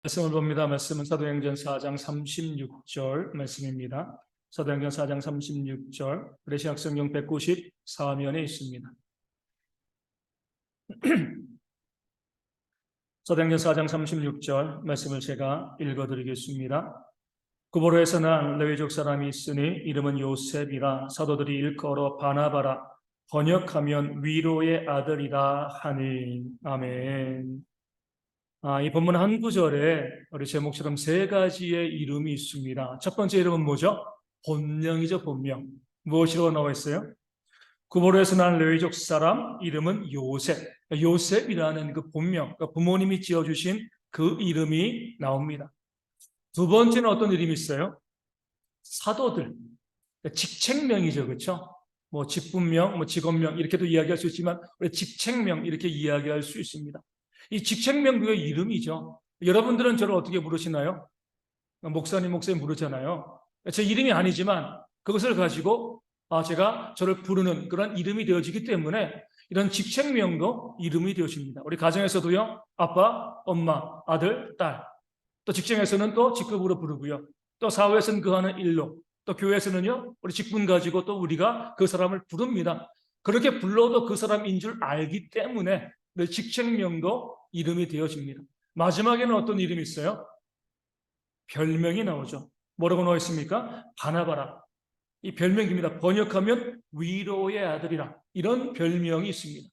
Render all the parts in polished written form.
말씀을 봅니다. 말씀은 사도행전 4장 36절 말씀입니다. 사도행전 4장 36절 그레시학 성경 194면에 있습니다. 사도행전 4장 36절 말씀을 제가 읽어드리겠습니다. 구보로에서 난 레위족 사람이 있으니 이름은 요셉이라 사도들이 일컬어 바나바라 번역하면 위로의 아들이라 하니. 아멘. 이 본문 한 구절에 우리 제목처럼 세 가지의 이름이 있습니다. 첫 번째 이름은 뭐죠? 본명이죠, 본명. 무엇이라고 나와 있어요? 구보로에서 난 레위족 사람 이름은 요셉. 요셉이라는 그 본명, 그러니까 부모님이 지어주신 그 이름이 나옵니다. 두 번째는 어떤 이름이 있어요? 사도들. 직책명이죠, 그렇죠? 뭐 직분명, 뭐 직업명 이렇게도 이야기할 수 있지만 우리 직책명 이렇게 이야기할 수 있습니다. 이 직책명도 이름이죠. 여러분들은 저를 어떻게 부르시나요? 목사님, 목사님 부르잖아요. 제 이름이 아니지만 그것을 가지고 제가 저를 부르는 그런 이름이 되어지기 때문에 이런 직책명도 이름이 되어집니다. 우리 가정에서도요, 아빠, 엄마, 아들, 딸. 또 직장에서는 또 직급으로 부르고요. 또 사회에서는 그 하는 일로. 또 교회에서는요, 우리 직분 가지고 또 우리가 그 사람을 부릅니다. 그렇게 불러도 그 사람인 줄 알기 때문에 직책명도 이름이 되어집니다. 마지막에는 어떤 이름이 있어요? 별명이 나오죠. 뭐라고 나와 있습니까? 바나바라. 이 별명입니다. 번역하면 위로의 아들이라. 이런 별명이 있습니다.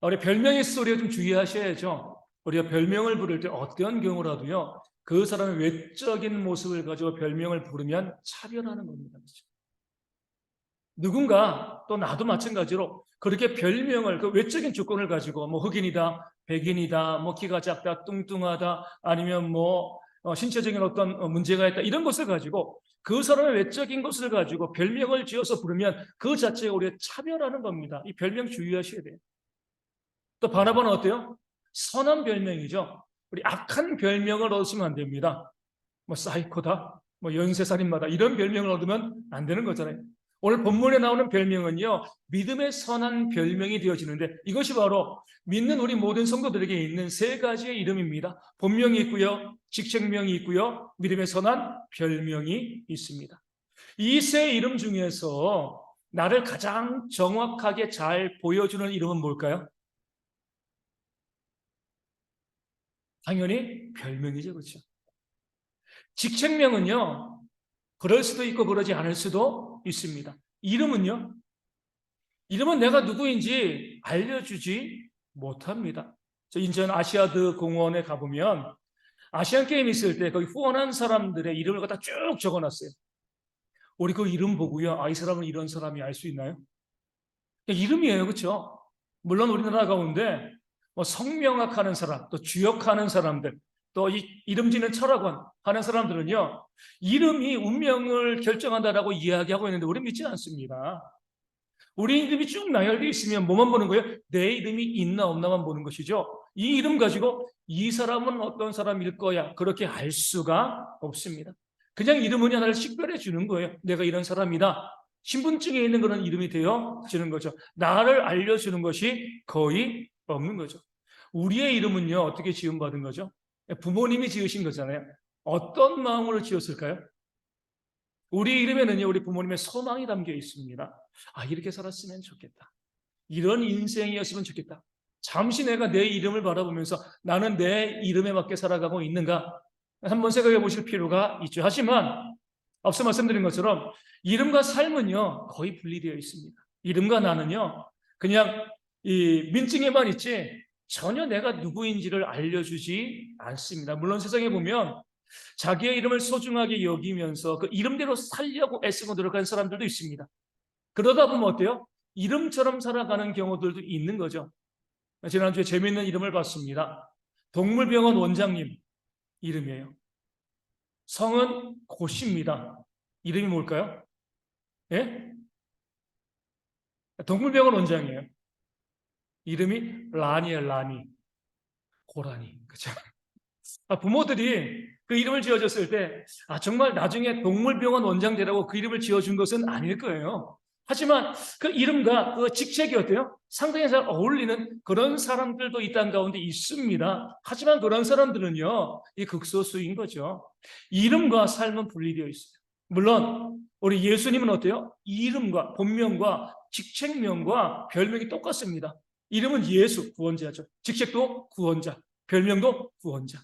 우리 별명의 소리에 좀 주의하셔야죠. 우리가 별명을 부를 때 어떤 경우라도요, 그 사람의 외적인 모습을 가지고 별명을 부르면 차별하는 겁니다. 그렇죠? 누군가 또 나도 마찬가지로 그렇게 별명을 그 외적인 조건을 가지고 뭐 흑인이다, 백인이다, 뭐 키가 작다, 뚱뚱하다, 아니면 뭐 신체적인 어떤 문제가 있다 이런 것을 가지고 그 사람의 외적인 것을 가지고 별명을 지어서 부르면 그 자체가 우리가 차별하는 겁니다. 이 별명 주의하셔야 돼요. 또 바나바는 어때요? 선한 별명이죠. 우리 악한 별명을 얻으시면 안 됩니다. 뭐 사이코다, 뭐 연쇄살인마다 이런 별명을 얻으면 안 되는 거잖아요. 오늘 본문에 나오는 별명은요, 믿음의 선한 별명이 되어지는데 이것이 바로 믿는 우리 모든 성도들에게 있는 세 가지의 이름입니다. 본명이 있고요, 직책명이 있고요, 믿음의 선한 별명이 있습니다. 이 세 이름 중에서 나를 가장 정확하게 잘 보여주는 이름은 뭘까요? 당연히 별명이죠, 그렇죠? 직책명은요, 그럴 수도 있고 그러지 않을 수도 있습니다. 이름은요? 이름은 내가 누구인지 알려주지 못합니다. 저 인천 아시아드 공원에 가보면 아시안 게임 있을 때 거기 후원한 사람들의 이름을 갖다 쭉 적어놨어요. 우리 그 이름 보고요, 이 사람은 이런 사람이 알 수 있나요? 이름이에요, 그렇죠? 물론 우리나라 가운데 뭐 성명학하는 사람, 또 주역하는 사람들, 또 이름 짓는 철학원 하는 사람들은요, 이름이 운명을 결정한다라고 이야기하고 있는데 우리 믿지 않습니다. 우리 이름이 쭉 나열되어 있으면 뭐만 보는 거예요? 내 이름이 있나 없나만 보는 것이죠. 이 이름 가지고 이 사람은 어떤 사람일 거야 그렇게 알 수가 없습니다. 그냥 이름은 하나를 식별해 주는 거예요. 내가 이런 사람이다. 신분증에 있는 그런 이름이 되어지는 거죠. 나를 알려주는 것이 거의 없는 거죠. 우리의 이름은요, 어떻게 지음받은 거죠? 부모님이 지으신 거잖아요. 어떤 마음으로 지었을까요? 우리 이름에는요, 우리 부모님의 소망이 담겨 있습니다. 이렇게 살았으면 좋겠다. 이런 인생이었으면 좋겠다. 잠시 내가 내 이름을 바라보면서 나는 내 이름에 맞게 살아가고 있는가? 한번 생각해 보실 필요가 있죠. 하지만 앞서 말씀드린 것처럼 이름과 삶은요, 거의 분리되어 있습니다. 이름과 나는요, 그냥 이 민증에만 있지 전혀 내가 누구인지를 알려주지 않습니다. 물론 세상에 보면 자기의 이름을 소중하게 여기면서 그 이름대로 살려고 애쓰고 들어간 사람들도 있습니다. 그러다 보면 어때요? 이름처럼 살아가는 경우들도 있는 거죠. 지난주에 재미있는 이름을 봤습니다. 동물병원 원장님 이름이에요. 성은 고씨입니다. 이름이 뭘까요? 예? 동물병원 원장이에요. 이름이 라니예요, 라니. 고라니. 그죠? 부모들이 그 이름을 지어줬을 때, 정말 나중에 동물병원 원장 되라고 그 이름을 지어준 것은 아닐 거예요. 하지만 그 이름과 그 직책이 어때요? 상당히 잘 어울리는 그런 사람들도 이 땅 가운데 있습니다. 하지만 그런 사람들은요, 이 극소수인 거죠. 이름과 삶은 분리되어 있어요. 물론 우리 예수님은 어때요? 이름과 본명과 직책명과 별명이 똑같습니다. 이름은 예수, 구원자죠. 직책도 구원자, 별명도 구원자.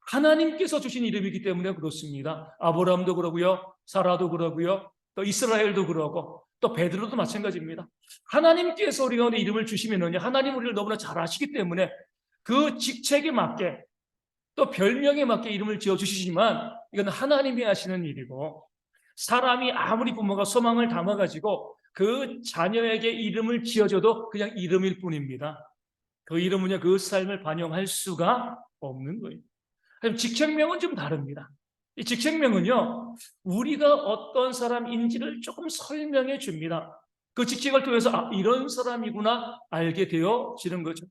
하나님께서 주신 이름이기 때문에 그렇습니다. 아브라함도 그러고요, 사라도 그러고요, 또 이스라엘도 그러고, 또 베드로도 마찬가지입니다. 하나님께서 우리 가운데 이름을 주시면은요, 하나님 우리를 너무나 잘 아시기 때문에 그 직책에 맞게 또 별명에 맞게 이름을 지어 주시지만 이건 하나님이 하시는 일이고, 사람이 아무리 부모가 소망을 담아가지고 그 자녀에게 이름을 지어줘도 그냥 이름일 뿐입니다. 그 이름은요, 그 삶을 반영할 수가 없는 거예요. 그럼 직책명은 좀 다릅니다. 이 직책명은요, 우리가 어떤 사람인지를 조금 설명해 줍니다. 그 직책을 통해서 아, 이런 사람이구나 알게 되어지는 거죠.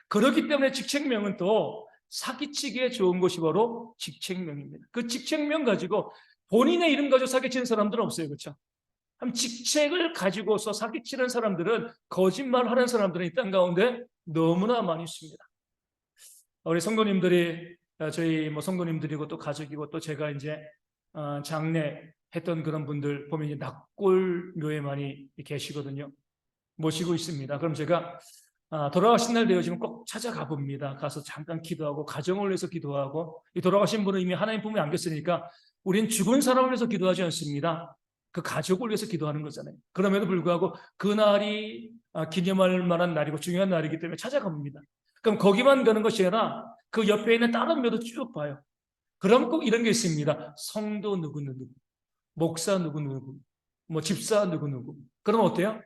그렇기 때문에 직책명은 또 사기치기에 좋은 것이 바로 직책명입니다. 그 직책명 가지고 본인의 이름 가지고 사기치는 사람들은 없어요. 그렇죠? 직책을 가지고서 사기치는 사람들은, 거짓말하는 사람들은 이 땅 가운데 너무나 많이 있습니다. 우리 성도님들이, 저희 뭐 성도님들이고 또 가족이고 또 제가 이제 장례 했던 그런 분들 보면 이제 납골묘에 많이 계시거든요. 모시고 있습니다. 그럼 제가 돌아가신 날 되어지면 꼭 찾아가 봅니다. 가서 잠깐 기도하고 가정을 위해서 기도하고, 이 돌아가신 분은 이미 하나님 품에 안겼으니까 우린 죽은 사람을 위해서 기도하지 않습니다. 그 가족을 위해서 기도하는 거잖아요. 그럼에도 불구하고 그날이 기념할 만한 날이고 중요한 날이기 때문에 찾아갑니다. 그럼 거기만 가는 것이 아니라 그 옆에 있는 다른 묘도 쭉 봐요. 그럼 꼭 이런 게 있습니다. 성도 누구누구, 목사 누구누구, 뭐 집사 누구누구. 그럼 어때요?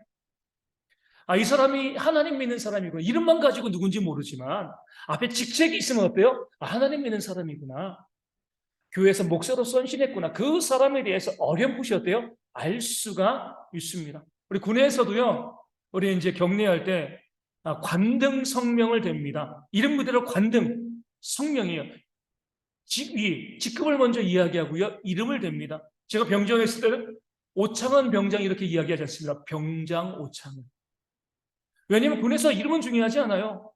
이 사람이 하나님 믿는 사람이구나. 이름만 가지고 누군지 모르지만 앞에 직책이 있으면 어때요? 하나님 믿는 사람이구나. 교회에서 목사로 선신했구나. 그 사람에 대해서 어렴풋이 어때요? 알 수가 있습니다. 우리 군에서도요, 우리 이제 격리할 때 관등 성명을 댑니다. 이름 그대로 관등 성명이에요. 직급을 먼저 이야기하고요, 이름을 댑니다. 제가 병장에 있을 때는 오창은 병장 이렇게 이야기하지 않습니다. 병장 오창은. 왜냐하면 군에서 이름은 중요하지 않아요.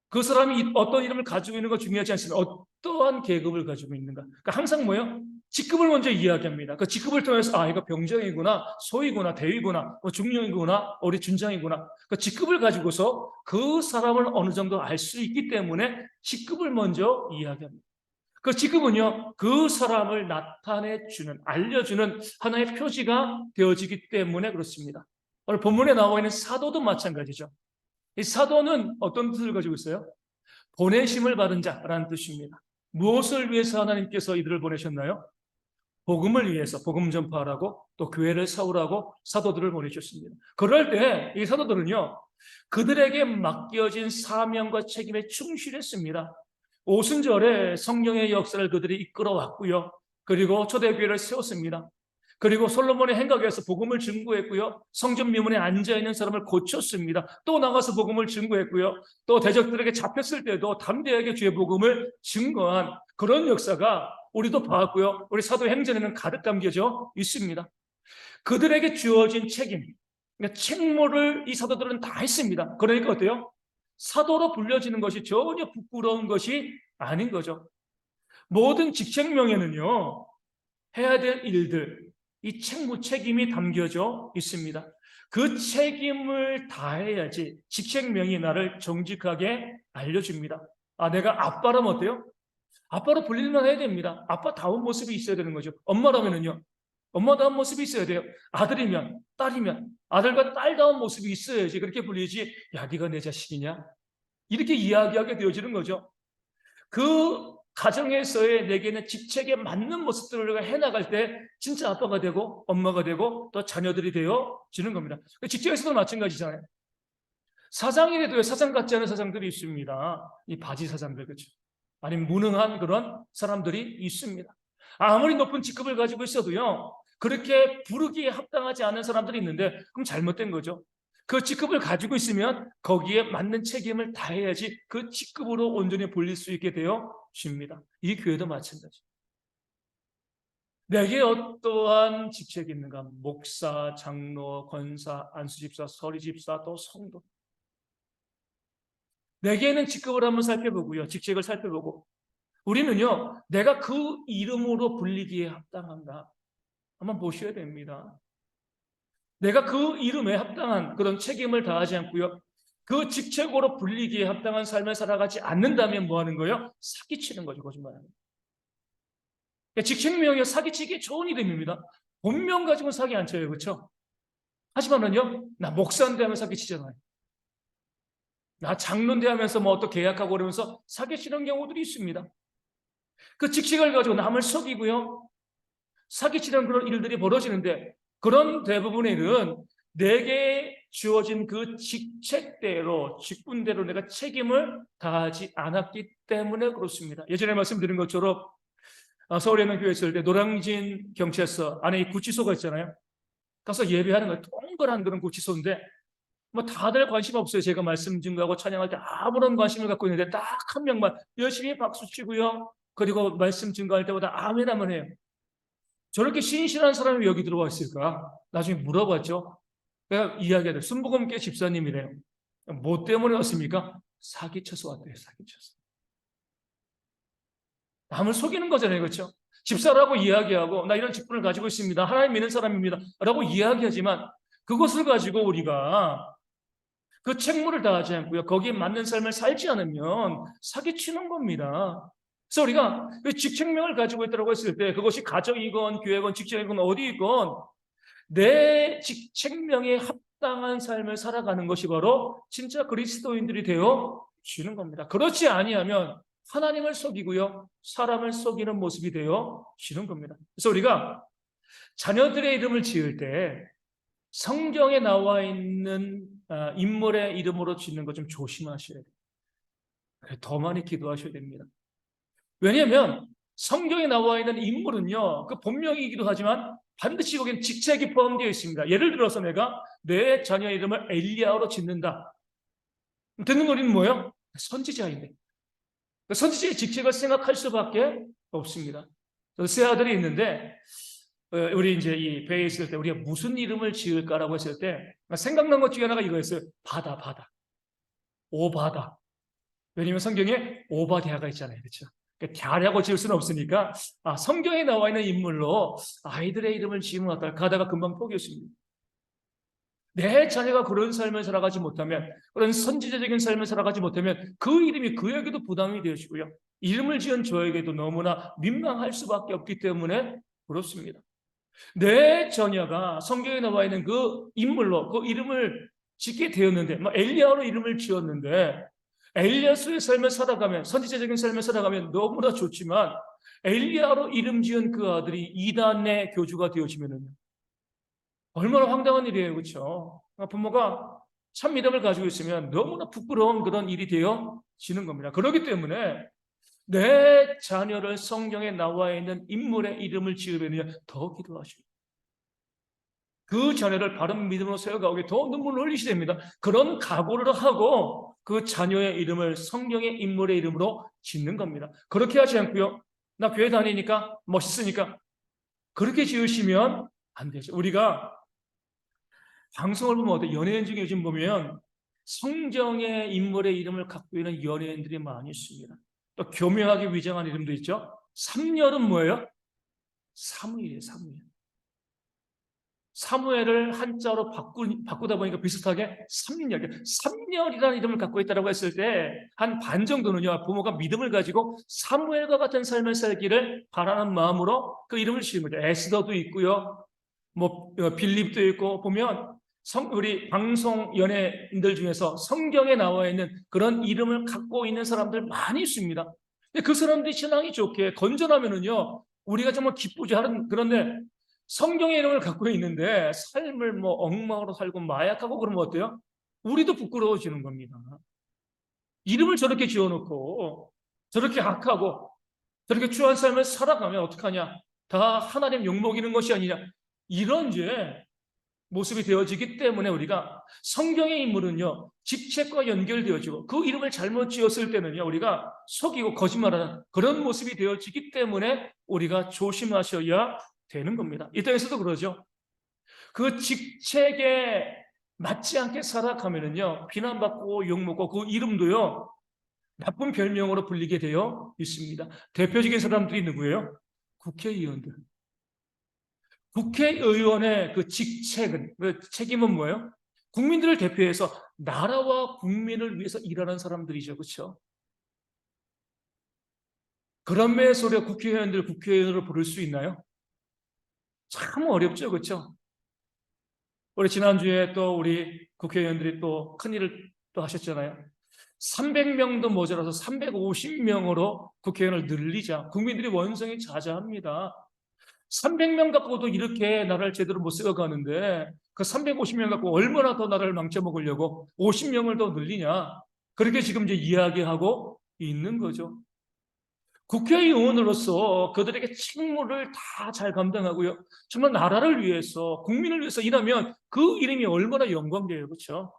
그 사람이 어떤 이름을 가지고 있는 거 중요하지 않습니다. 어떠한 계급을 가지고 있는가. 그러니까 항상 뭐예요? 직급을 먼저 이야기합니다. 그 직급을 통해서 이거 병장이구나, 소위구나, 대위구나, 중령이구나, 우리 준장이구나. 그 직급을 가지고서 그 사람을 어느 정도 알 수 있기 때문에 직급을 먼저 이야기합니다. 그 직급은요, 그 사람을 나타내주는, 알려주는 하나의 표지가 되어지기 때문에 그렇습니다. 오늘 본문에 나와 있는 사도도 마찬가지죠. 이 사도는 어떤 뜻을 가지고 있어요? 보내심을 받은 자라는 뜻입니다. 무엇을 위해서 하나님께서 이들을 보내셨나요? 복음을 위해서, 복음 전파하라고, 또 교회를 세우라고 사도들을 보내셨습니다. 그럴 때 이 사도들은요, 그들에게 맡겨진 사명과 책임에 충실했습니다. 오순절에 성령의 역사를 그들이 이끌어왔고요. 그리고 초대교회를 세웠습니다. 그리고 솔로몬의 행각에서 복음을 증거했고요. 성전 미문에 앉아있는 사람을 고쳤습니다. 또 나가서 복음을 증거했고요. 또 대적들에게 잡혔을 때도 담대하게 주의 복음을 증거한 그런 역사가 우리도 봤고요. 우리 사도행전에는 가득 담겨져 있습니다. 그들에게 주어진 책임, 그러니까 책무를 이 사도들은 다 했습니다. 그러니까 어때요? 사도로 불려지는 것이 전혀 부끄러운 것이 아닌 거죠. 모든 직책명에는요, 해야 될 일들, 이 책무, 책임이 담겨져 있습니다. 그 책임을 다해야지 직책명이 나를 정직하게 알려줍니다. 내가 아빠라면 어때요? 아빠로 불릴만 해야 됩니다. 아빠다운 모습이 있어야 되는 거죠. 엄마라면은요, 엄마다운 모습이 있어야 돼요. 아들이면, 딸이면 아들과 딸다운 모습이 있어야지 그렇게 불리지, 야, 네가 내 자식이냐? 이렇게 이야기하게 되어지는 거죠. 그 가정에서의 내게는 직책에 맞는 모습들을 해나갈 때 진짜 아빠가 되고 엄마가 되고 또 자녀들이 되어지는 겁니다. 직장에서도 마찬가지잖아요. 사장이라도 사장 같지 않은 사장들이 있습니다. 이 바지 사장들, 그렇죠? 아니면 무능한 그런 사람들이 있습니다. 아무리 높은 직급을 가지고 있어도요, 그렇게 부르기에 합당하지 않은 사람들이 있는데 그럼 잘못된 거죠. 그 직급을 가지고 있으면 거기에 맞는 책임을 다해야지 그 직급으로 온전히 불릴 수 있게 되어집니다. 이 교회도 마찬가지. 내게 어떠한 직책이 있는가? 목사, 장로, 권사, 안수집사, 서리집사, 또 성도. 내게 있는 직급을 한번 살펴보고요. 직책을 살펴보고 우리는요, 내가 그 이름으로 불리기에 합당한가? 한번 보셔야 됩니다. 내가 그 이름에 합당한 그런 책임을 다하지 않고요. 그 직책으로 불리기에 합당한 삶을 살아가지 않는다면 뭐 하는 거예요? 사기치는 거죠, 거짓말하는 거예요. 그러니까 직책명이 사기치기 좋은 이름입니다. 본명 가지고는 사기 안 쳐요, 그렇죠? 하지만은요, 나 목사인데 하면 사기치잖아요. 나 장로인데 하면서 뭐 또 계약하고 그러면서 사기치는 경우들이 있습니다. 그 직책을 가지고 남을 속이고요. 사기치는 그런 일들이 벌어지는데 그런 대부분의 일은 내게 주어진 그 직책대로, 직분대로 내가 책임을 다하지 않았기 때문에 그렇습니다. 예전에 말씀드린 것처럼 서울에 있는 교회 있을 때 노량진 경찰서 안에 이 구치소가 있잖아요. 가서 예배하는 거예요. 동그란 그런 구치소인데 뭐 다들 관심 없어요. 제가 말씀 증거하고 찬양할 때 아무런 관심을 갖고 있는데 딱 한 명만 열심히 박수 치고요. 그리고 말씀 증거할 때마다 아멘 하면 해요. 저렇게 신실한 사람이 여기 들어와 있을까? 나중에 물어봤죠. 내가 이야기하တယ်. 순복음교회 집사님이래요. 뭐 때문에 왔습니까? 사기쳐서 왔대요. 사기쳐서. 남을 속이는 거잖아요. 그렇죠? 집사라고 이야기하고 나 이런 직분을 가지고 있습니다. 하나님 믿는 사람입니다. 라고 이야기하지만 그것을 가지고 우리가 그 책무를 다하지 않고요. 거기에 맞는 삶을 살지 않으면 사기치는 겁니다. 그래서 우리가 그 직책명을 가지고 있다고 했을 때 그것이 가정이건 교회건 직장이건 어디이건 내 직책명에 합당한 삶을 살아가는 것이 바로 진짜 그리스도인들이 되어 지는 겁니다. 그렇지 아니하면 하나님을 속이고요. 사람을 속이는 모습이 되어 지는 겁니다. 그래서 우리가 자녀들의 이름을 지을 때 성경에 나와 있는 인물의 이름으로 짓는 거 좀 조심하셔야 돼요. 더 많이 기도하셔야 됩니다. 왜냐하면 성경에 나와 있는 인물은요, 그 본명이기도 하지만 반드시 거기는 직책이 포함되어 있습니다. 예를 들어서 내가 내 자녀 이름을 엘리야로 짓는다. 듣는 우리는 뭐예요? 선지자인데. 선지자의 직책을 생각할 수밖에 없습니다. 세 아들이 있는데 우리 이제 이 배에 있을 때 우리가 무슨 이름을 지을까라고 했을 때 생각난 것 중에 하나가 이거였어요. 바다. 오바다. 왜냐하면 성경에 오바댜가 있잖아요. 그렇죠? 갸라고 지을 수는 없으니까 성경에 나와 있는 인물로 아이들의 이름을 지으면 어떨까 하다가 금방 포기했습니다. 내 자녀가 그런 삶을 살아가지 못하면, 그런 선지자적인 삶을 살아가지 못하면 그 이름이 그에게도 부담이 되어지고요. 이름을 지은 저에게도 너무나 민망할 수밖에 없기 때문에 그렇습니다. 내 자녀가 성경에 나와 있는 그 인물로 그 이름을 짓게 되었는데, 엘리야로 이름을 지었는데 엘리야스의 삶을 살아가면, 선지자적인 삶을 살아가면 너무나 좋지만 엘리야로 이름 지은 그 아들이 이단의 교주가 되어지면은 얼마나 황당한 일이에요. 그렇죠? 부모가 참 믿음을 가지고 있으면 너무나 부끄러운 그런 일이 되어지는 겁니다. 그렇기 때문에 내 자녀를 성경에 나와 있는 인물의 이름을 지으면 더 기도하시고 그 자녀를 바른 믿음으로 세워가오게 더 눈물을 흘리시게 됩니다. 그런 각오를 하고 그 자녀의 이름을 성경의 인물의 이름으로 짓는 겁니다. 그렇게 하지 않고요. 나 교회 다니니까 멋있으니까 그렇게 지으시면 안 되죠. 우리가 방송을 보면 어때? 연예인 중에 요즘 보면 성경의 인물의 이름을 갖고 있는 연예인들이 많이 있습니다. 또 교묘하게 위장한 이름도 있죠. 삼열은 뭐예요? 사무엘이에요. 사무엘을 한자로 바꾸다 보니까 비슷하게 삼열이라는 이름을 갖고 있다고 했을 때 한 반 정도는요, 부모가 믿음을 가지고 사무엘과 같은 삶을 살기를 바라는 마음으로 그 이름을 지은 거죠. 에스더도 있고요, 빌립도 있고, 보면 우리 방송 연예인들 중에서 성경에 나와 있는 그런 이름을 갖고 있는 사람들 많이 있습니다. 근데 그 사람들이 신앙이 좋게 건전하면은요, 우리가 정말 기쁘지 않은. 그런데 성경의 이름을 갖고 있는데 삶을 엉망으로 살고 마약하고 그러면 어때요? 우리도 부끄러워지는 겁니다. 이름을 저렇게 지어놓고 저렇게 악하고 저렇게 추한 삶을 살아가면 어떡하냐? 다 하나님 욕먹이는 것이 아니냐? 이런 이제 모습이 되어지기 때문에 우리가 성경의 인물은요, 직책과 연결되어지고 그 이름을 잘못 지었을 때는요, 우리가 속이고 거짓말하는 그런 모습이 되어지기 때문에 우리가 조심하셔야 되는 겁니다. 이 땅에서도 그러죠. 그 직책에 맞지 않게 살아가면은요, 비난받고 욕먹고 그 이름도요, 나쁜 별명으로 불리게 되어 있습니다. 대표적인 사람들이 누구예요? 국회의원들. 국회의원의 그 직책은, 그 책임은 뭐예요? 국민들을 대표해서 나라와 국민을 위해서 일하는 사람들이죠. 그렇죠? 그런 면에서 우리가 국회의원들 국회의원으로 부를 수 있나요? 참 어렵죠. 그렇죠? 우리 지난주에 또 우리 국회의원들이 또 큰일을 또 하셨잖아요. 300명도 모자라서 350명으로 국회의원을 늘리자. 국민들이 원성이 자자합니다. 300명 갖고도 이렇게 나라를 제대로 못 세워가는데 그 350명 갖고 얼마나 더 나라를 망쳐먹으려고 50명을 더 늘리냐. 그렇게 지금 이제 이야기하고 있는 거죠. 국회의원으로서 그들에게 책무를 다 잘 감당하고요. 정말 나라를 위해서, 국민을 위해서 일하면 그 이름이 얼마나 영광돼요. 그렇죠?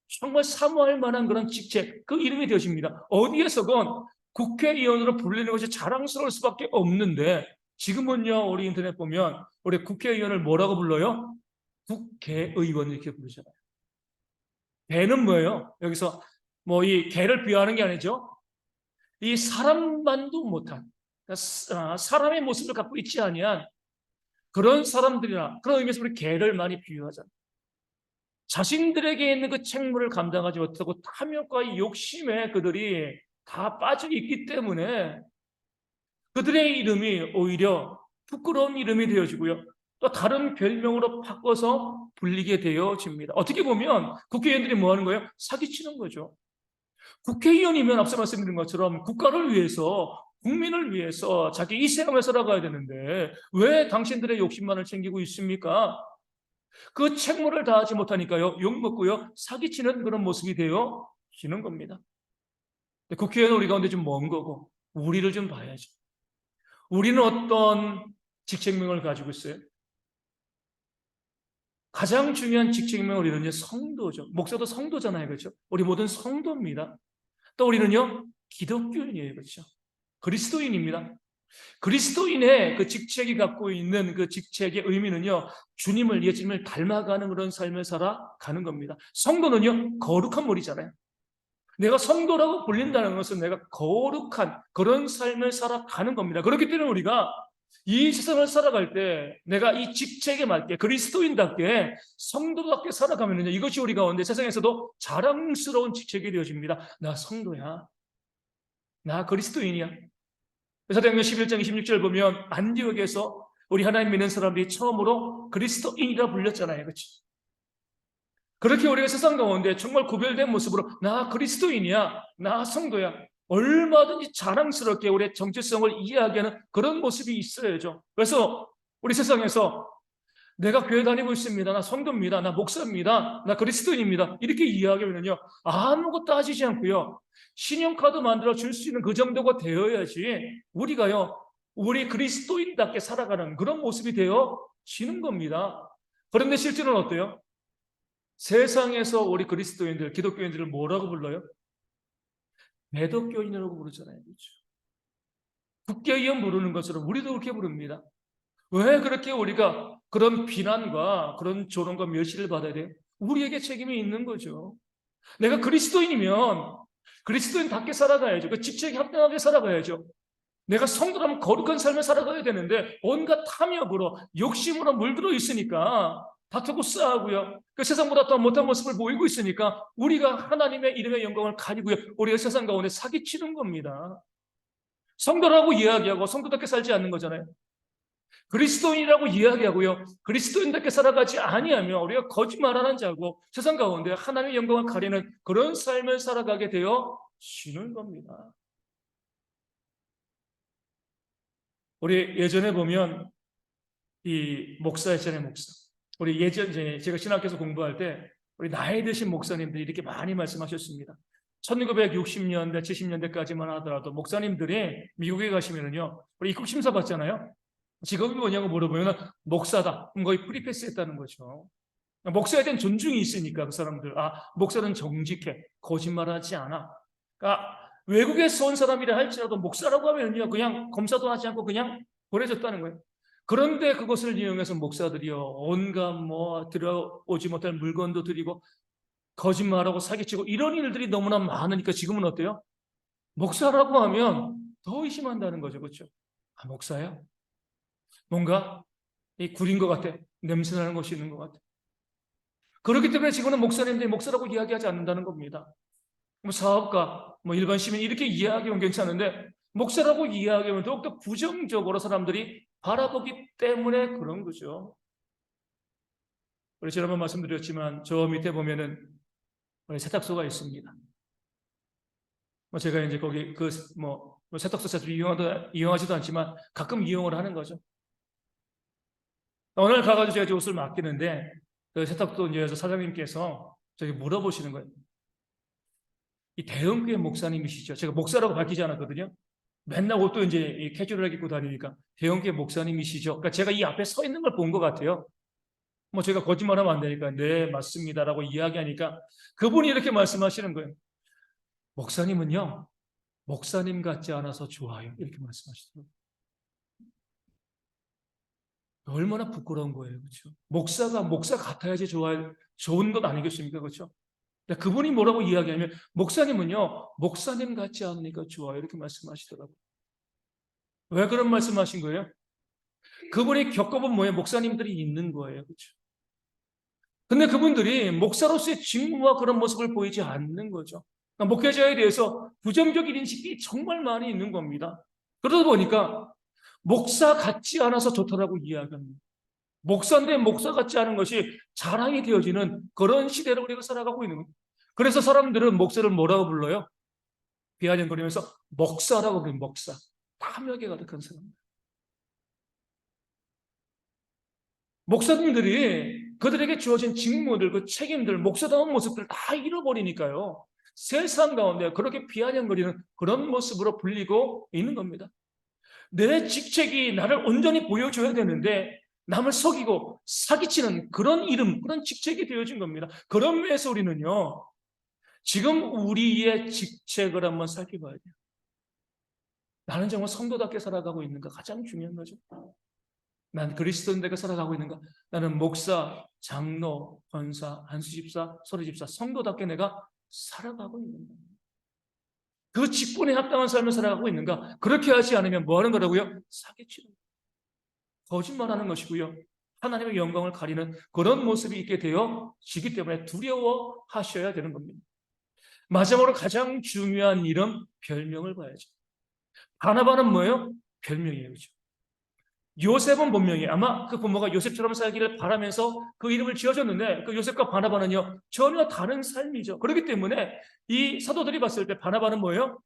정말 사모할 만한 그런 직책, 그 이름이 되어집니다. 어디에서건 국회의원으로 불리는 것이 자랑스러울 수밖에 없는데 지금은요, 우리 인터넷 보면 우리 국회의원을 뭐라고 불러요? 국회의원 이렇게 부르잖아요. 개는 뭐예요? 여기서 뭐 이 개를 비하하는 게 아니죠. 이 사람만도 못한, 그러니까 사람의 모습을 갖고 있지 아니한 그런 사람들이나 그런 의미에서 우리 개를 많이 비유하잖아요. 자신들에게 있는 그 책무를 감당하지 못하고 탐욕과 욕심에 그들이 다 빠져 있기 때문에 그들의 이름이 오히려 부끄러운 이름이 되어지고요. 또 다른 별명으로 바꿔서 불리게 되어집니다. 어떻게 보면 국회의원들이 뭐 하는 거예요? 사기치는 거죠. 국회의원이면 앞서 말씀드린 것처럼 국가를 위해서 국민을 위해서 자기 이생을 살아가야 되는데 왜 당신들의 욕심만을 챙기고 있습니까? 그 책무를 다하지 못하니까요, 욕먹고요, 사기치는 그런 모습이 되어지는 겁니다. 국회의원은 우리 가운데 좀 먼 거고, 우리를 좀 봐야죠. 우리는 어떤 직책명을 가지고 있어요? 가장 중요한 직책명은 우리는 성도죠. 목사도 성도잖아요. 그렇죠? 우리 모든 성도입니다. 또 우리는요, 기독교인이에요. 그렇죠? 그리스도인입니다. 그리스도인의 그 직책이 갖고 있는 그 직책의 의미는요, 주님을, 예수님을 닮아가는 그런 삶을 살아가는 겁니다. 성도는요, 거룩한 머리잖아요. 내가 성도라고 불린다는 것은 내가 거룩한 그런 삶을 살아가는 겁니다. 그렇기 때문에 우리가 이 세상을 살아갈 때 내가 이 직책에 맞게 그리스도인답게 성도답게 살아가면요, 이것이 우리 가운데 세상에서도 자랑스러운 직책이 되어집니다. 나 성도야. 나 그리스도인이야. 사도행전 11장 26절 보면 안디옥에서 우리 하나님 믿는 사람들이 처음으로 그리스도인이라 불렸잖아요. 그렇죠? 그렇게 우리가 세상 가운데 정말 구별된 모습으로 나 그리스도인이야, 나 성도야, 얼마든지 자랑스럽게 우리의 정체성을 이야기하는 그런 모습이 있어야죠. 그래서 우리 세상에서 내가 교회 다니고 있습니다, 나 성도입니다, 나 목사입니다, 나 그리스도인입니다, 이렇게 이야기하면요, 아무것도 따지지 않고요, 신용카드 만들어 줄 수 있는 그 정도가 되어야지 우리가요, 우리 그리스도인답게 살아가는 그런 모습이 되어지는 겁니다. 그런데 실제로는 어때요? 세상에서 우리 그리스도인들, 기독교인들을 뭐라고 불러요? 매독교인이라고 부르잖아요. 그렇죠? 국회의원 부르는 것처럼 우리도 그렇게 부릅니다. 왜 그렇게 우리가 그런 비난과 그런 조롱과 멸시를 받아야 돼요? 우리에게 책임이 있는 거죠. 내가 그리스도인이면 그리스도인답게 살아가야죠. 그 직책에 합당하게 살아가야죠. 내가 성도라면 거룩한 삶을 살아가야 되는데 온갖 탐욕으로 욕심으로 물들어 있으니까 다투고 싸우고요. 그 세상보다 더 못한 모습을 보이고 있으니까 우리가 하나님의 이름의 영광을 가리고요, 우리가 세상 가운데 사기치는 겁니다. 성도라고 이야기하고 성도답게 살지 않는 거잖아요. 그리스도인이라고 이야기하고요, 그리스도인답게 살아가지 아니하면 우리가 거짓말하는 자고 세상 가운데 하나님의 영광을 가리는 그런 삶을 살아가게 되어 지는 겁니다. 우리 예전에 보면 이 목사였잖아요, 목사. 우리 예전에 제가 신학교에서 공부할 때 우리 나이 드신 목사님들이 이렇게 많이 말씀하셨습니다. 1960년대, 70년대까지만 하더라도 목사님들이 미국에 가시면은요, 우리 입국 심사 받잖아요. 직업이 뭐냐고 물어보면 목사다. 그럼 거의 프리패스했다는 거죠. 목사에 대한 존중이 있으니까 그 사람들, 아, 목사는 정직해, 거짓말하지 않아. 그러니까 외국에서 온 사람이라 할지라도 목사라고 하면요, 그냥 검사도 하지 않고 그냥 보내줬다는 거예요. 그런데 그것을 이용해서 목사들이요, 온갖 들어오지 못할 물건도 드리고 거짓말하고 사기치고 이런 일들이 너무나 많으니까 지금은 어때요? 목사라고 하면 더 의심한다는 거죠. 그렇죠? 아, 목사야? 뭔가 구린 것 같아. 냄새 나는 것이 있는 것 같아. 그렇기 때문에 지금은 목사님들이 목사라고 이야기하지 않는다는 겁니다. 사업가, 일반 시민 이렇게 이야기하면 괜찮은데 목사라고 이야기하면 더욱더 부정적으로 사람들이 바라보기 때문에 그런 거죠. 우리 지난번 말씀드렸지만 저 밑에 보면은 세탁소가 있습니다. 제가 이제 거기 세탁소 자주 이용하지도 않지만 가끔 이용을 하는 거죠. 어느 날 가가지고 제가 옷을 맡기는데 그 세탁소 이제 사장님께서 저기 물어보시는 거예요. 이 대형교회 목사님이시죠? 제가 목사라고 밝히지 않았거든요. 맨날 옷도 이제 캐주얼하게 입고 다니니까 대형교회 목사님이시죠? 그러니까 제가 이 앞에 서 있는 걸 본 것 같아요. 제가 거짓말하면 안 되니까 네 맞습니다라고 이야기하니까 그분이 이렇게 말씀하시는 거예요. 목사님은요 목사님 같지 않아서 좋아요 이렇게 말씀하시더라고요. 얼마나 부끄러운 거예요, 그렇죠? 목사가 목사 같아야지 좋은 것 아니겠습니까, 그렇죠? 그분이 뭐라고 이야기하면 목사님은요 목사님 같지 않으니까 좋아요 이렇게 말씀하시더라고요. 왜 그런 말씀하신 거예요? 그분이 겪어본 목사님들이 있는 거예요, 그렇죠? 근데 그분들이 목사로서의 직무와 그런 모습을 보이지 않는 거죠. 그러니까 목회자에 대해서 부정적인 인식이 정말 많이 있는 겁니다. 그러다 보니까 목사 같지 않아서 좋다라고 이야기합니다. 목사인데 목사 같지 않은 것이 자랑이 되어지는 그런 시대를 우리가 살아가고 있는 거예요. 그래서 사람들은 목사를 뭐라고 불러요? 비아냥거리면서 목사라고 부르는 목사. 탐욕에 가득한 사람. 목사님들이 그들에게 주어진 직무들, 그 책임들, 목사다운 모습들 다 잃어버리니까요. 세상 가운데 그렇게 비아냥거리는 그런 모습으로 불리고 있는 겁니다. 내 직책이 나를 온전히 보여줘야 되는데 남을 속이고 사기치는 그런 이름, 그런 직책이 되어진 겁니다. 그런 면에서 우리는요. 지금 우리의 직책을 한번 살펴봐야 돼요. 나는 정말 성도답게 살아가고 있는가? 가장 중요한 거죠. 난 그리스도인들과 살아가고 있는가? 나는 목사, 장로, 권사, 안수집사, 서리집사, 성도답게 내가 살아가고 있는가? 그 직분에 합당한 삶을 살아가고 있는가? 그렇게 하지 않으면 뭐 하는 거라고요? 사기치는 거짓말하는 것이고요. 하나님의 영광을 가리는 그런 모습이 있게 되어지기 때문에 두려워하셔야 되는 겁니다. 마지막으로 가장 중요한 이름, 별명을 봐야죠. 바나바는 뭐예요? 별명이에요. 그렇죠? 요셉은 본명이에요. 아마 그 부모가 요셉처럼 살기를 바라면서 그 이름을 지어줬는데 그 요셉과 바나바는요 전혀 다른 삶이죠. 그렇기 때문에 이 사도들이 봤을 때 바나바는 뭐예요?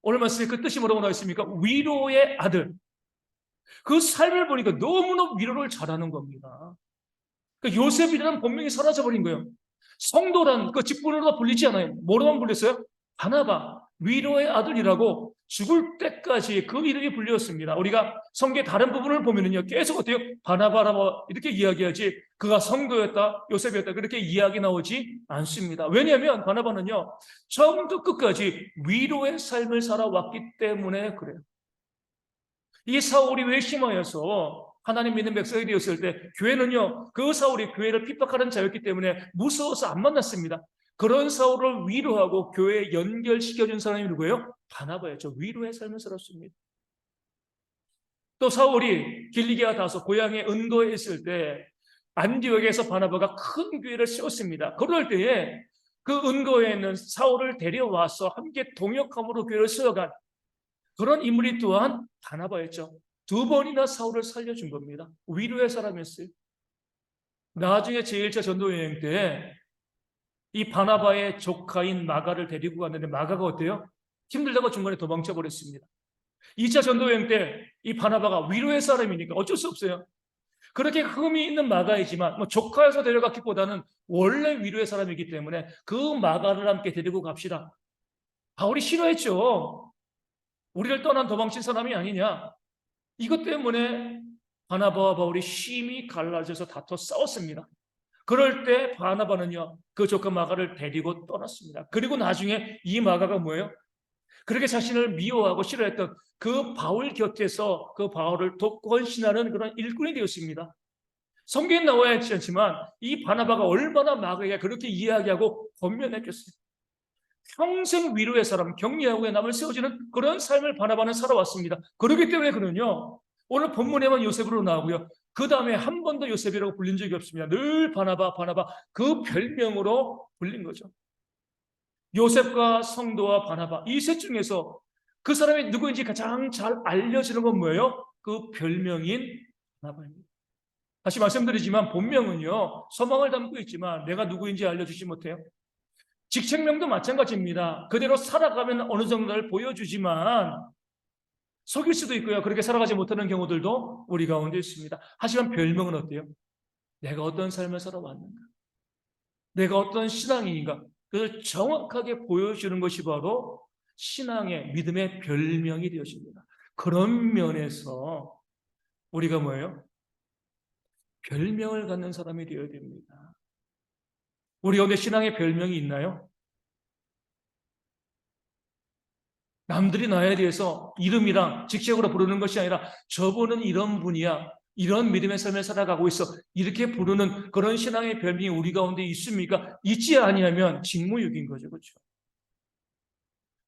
오늘 말씀에 그 뜻이 뭐라고 나와 있습니까? 위로의 아들. 그 삶을 보니까 너무나 위로를 잘하는 겁니다. 그 요셉이라는 본명이 사라져버린 거예요. 성도란 그 직분으로 불리지 않아요. 뭐로만 불렸어요? 바나바, 위로의 아들이라고 죽을 때까지 그 이름이 불렸습니다. 우리가 성경의 다른 부분을 보면은요, 계속 어때요? 바나바라고 이렇게 이야기하지, 그가 성도였다, 요셉이었다, 그렇게 이야기 나오지 않습니다. 왜냐하면 바나바는요, 처음부터 끝까지 위로의 삶을 살아왔기 때문에 그래요. 이 사울이 외심하여서 하나님 믿는 백성이 되었을 때 교회는요 그 사울이 교회를 핍박하는 자였기 때문에 무서워서 안 만났습니다. 그런 사울을 위로하고 교회에 연결시켜준 사람이 누구예요? 바나바였죠. 위로의 삶을 살았습니다. 또 사울이 길리기아 다소 고향에 은거에 있을 때 안디옥에서 바나바가 큰 교회를 세웠습니다. 그럴 때에 그 은거에 있는 사울을 데려와서 함께 동역함으로 교회를 세워간 그런 인물이 또한 바나바였죠. 두 번이나 사울을 살려준 겁니다. 위로의 사람이었어요. 나중에 제1차 전도여행 때 이 바나바의 조카인 마가를 데리고 갔는데 마가가 어때요? 힘들다가 중간에 도망쳐 버렸습니다. 2차 전도여행 때 이 바나바가 위로의 사람이니까 어쩔 수 없어요. 그렇게 흠이 있는 마가이지만 조카에서 데려갔기보다는 원래 위로의 사람이기 때문에 그 마가를 함께 데리고 갑시다. 바울이 싫어했죠. 우리를 떠난 도망친 사람이 아니냐. 이것 때문에 바나바와 바울이 심히 갈라져서 다퉈 싸웠습니다. 그럴 때 바나바는요 그 조카 마가를 데리고 떠났습니다. 그리고 나중에 이 마가가 뭐예요? 그렇게 자신을 미워하고 싫어했던 그 바울 곁에서 그 바울을 돕고 헌신하는 그런 일꾼이 되었습니다. 성경에 나와 있지 않지만 이 바나바가 얼마나 마귀에게 그렇게 이야기하고 권면했겠어요. 평생 위로의 사람, 격려하고 남을 세워주는 그런 삶을 바나바는 살아왔습니다. 그렇기 때문에 그는요, 오늘 본문에만 요셉으로 나오고요, 그 다음에 한 번도 요셉이라고 불린 적이 없습니다. 늘 바나바, 바나바, 그 별명으로 불린 거죠. 요셉과 성도와 바나바, 이 셋 중에서 그 사람이 누구인지 가장 잘 알려지는 건 뭐예요? 그 별명인 바나바입니다. 다시 말씀드리지만 본명은요, 소망을 담고 있지만 내가 누구인지 알려주지 못해요. 직책명도 마찬가지입니다. 그대로 살아가면 어느 정도를 보여주지만 속일 수도 있고요. 그렇게 살아가지 못하는 경우들도 우리 가운데 있습니다. 하지만 별명은 어때요? 내가 어떤 삶을 살아왔는가? 내가 어떤 신앙인가? 그걸 정확하게 보여주는 것이 바로 신앙의 믿음의 별명이 되어집니다. 그런 면에서 우리가 뭐예요? 별명을 갖는 사람이 되어야 됩니다. 우리 가운데 신앙의 별명이 있나요? 남들이 나에 대해서 이름이랑 직책으로 부르는 것이 아니라 저분은 이런 분이야, 이런 믿음의 삶을 살아가고 있어, 이렇게 부르는 그런 신앙의 별명이 우리 가운데 있습니까? 있지 아니하면 직무유기인 거죠. 그렇죠?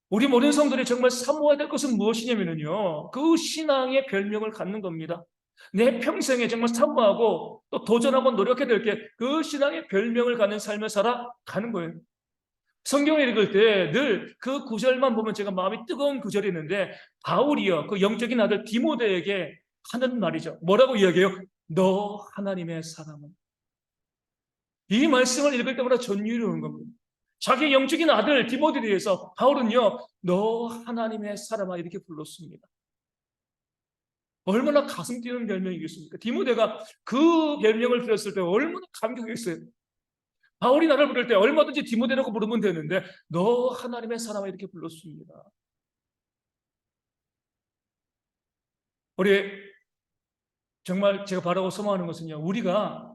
우리 모든 성도들이 정말 사모해야 될 것은 무엇이냐면요, 그 신앙의 별명을 갖는 겁니다. 내 평생에 정말 사모하고 또 도전하고 노력해야 될 게 그 신앙의 별명을 갖는 삶을 살아가는 거예요. 성경을 읽을 때 늘 그 구절만 보면 제가 마음이 뜨거운 구절이 있는데, 바울이요, 그 영적인 아들 디모데에게 하는 말이죠. 뭐라고 이야기해요? 너 하나님의 사람은. 이 말씀을 읽을 때마다 전율이 오는 겁니다. 자기 영적인 아들 디모데에 대해서 바울은요, 너 하나님의 사람아, 이렇게 불렀습니다. 얼마나 가슴 뛰는 별명이겠습니까? 디모데가 그 별명을 들었을 때 얼마나 감격했어요. 바울이 나를 부를 때 얼마든지 디모데라고 부르면 되는데 너 하나님의 사람아, 이렇게 불렀습니다. 우리 정말 제가 바라고 소망하는 것은요, 우리가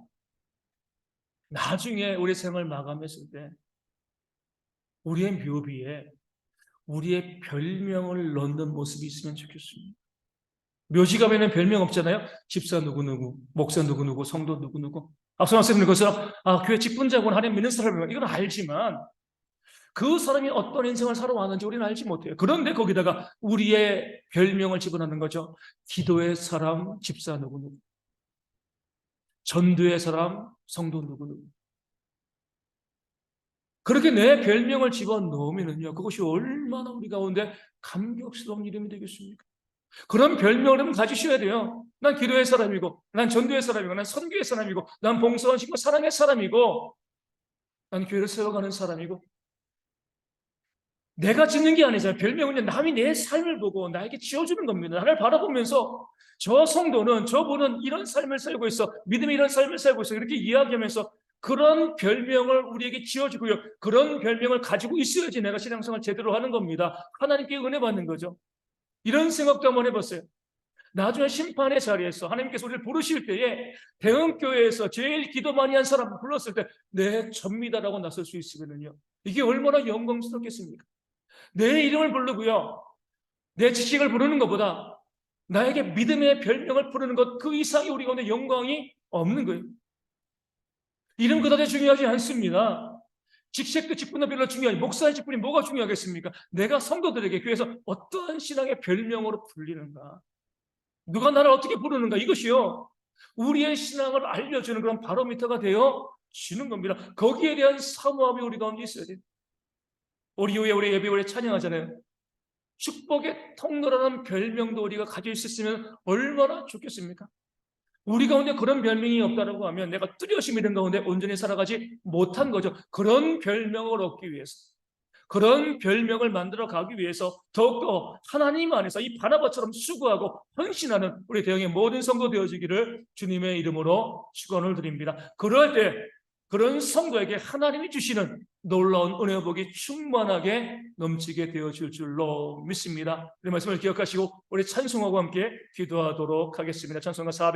나중에 우리 생을 마감했을 때 우리의 묘비에 우리의 별명을 넣는 모습이 있으면 좋겠습니다. 묘지 가면은 별명 없잖아요. 집사 누구누구, 목사 누구누구, 성도 누구누구. 앞서 말씀드린 것처럼 교회 직분자고는 하나님 믿는 사람이면 이건 알지만 그 사람이 어떤 인생을 살아왔는지 우리는 알지 못해요. 그런데 거기다가 우리의 별명을 집어넣는 거죠. 기도의 사람, 집사 누구누구, 전도의 사람, 성도 누구누구. 그렇게 내 별명을 집어넣으면요, 그것이 얼마나 우리 가운데 감격스러운 이름이 되겠습니까? 그런 별명을 가지셔야 돼요. 난 기도의 사람이고, 난 전도의 사람이고, 난 선교의 사람이고, 난 봉사원 신고 사랑의 사람이고, 난 교회를 세워가는 사람이고. 내가 짓는 게 아니잖아요. 별명은 남이 내 삶을 보고 나에게 지어주는 겁니다. 나를 바라보면서 저 성도는, 저분은 이런 삶을 살고 있어, 믿음이 이런 삶을 살고 있어, 이렇게 이야기하면서 그런 별명을 우리에게 지어주고요, 그런 별명을 가지고 있어야지 내가 신앙생활을 제대로 하는 겁니다. 하나님께 은혜 받는 거죠. 이런 생각도 한번 해봤어요. 나중에 심판의 자리에서 하나님께서 우리를 부르실 때에 대형교회에서 제일 기도 많이 한 사람 불렀을 때 네, 접니다라고 나설 수 있으면요, 이게 얼마나 영광스럽겠습니까? 내 이름을 부르고요, 내 지식을 부르는 것보다 나에게 믿음의 별명을 부르는 것, 그 이상이 우리 가운데 영광이 없는 거예요. 이름 그다지 중요하지 않습니다. 직책도 직분도 별로 중요하지, 목사의 직분이 뭐가 중요하겠습니까? 내가 성도들에게 교회에서 어떠한 신앙의 별명으로 불리는가, 누가 나를 어떻게 부르는가, 이것이요, 우리의 신앙을 알려주는 그런 바로미터가 되어 지는 겁니다. 거기에 대한 사모함이 우리 가운데 있어야 돼요. 우리 후에 우리 예배 후에 찬양하잖아요. 축복의 통로라는 별명도 우리가 가질 수 있으면 얼마나 좋겠습니까? 우리 가운데 그런 별명이 없다라고 하면 내가 뚜렷이 믿음 가운데 온전히 살아가지 못한 거죠. 그런 별명을 얻기 위해서, 그런 별명을 만들어 가기 위해서 더욱더 하나님 안에서 이 바나바처럼 수고하고 헌신하는 우리 대형의 모든 성도 되어지기를 주님의 이름으로 축원을 드립니다. 그럴 때 그런 성도에게 하나님이 주시는 놀라운 은혜와 복이 충만하게 넘치게 되어질 줄로 믿습니다. 이 말씀을 기억하시고 우리 찬송하고 함께 기도하도록 하겠습니다. 찬송가 400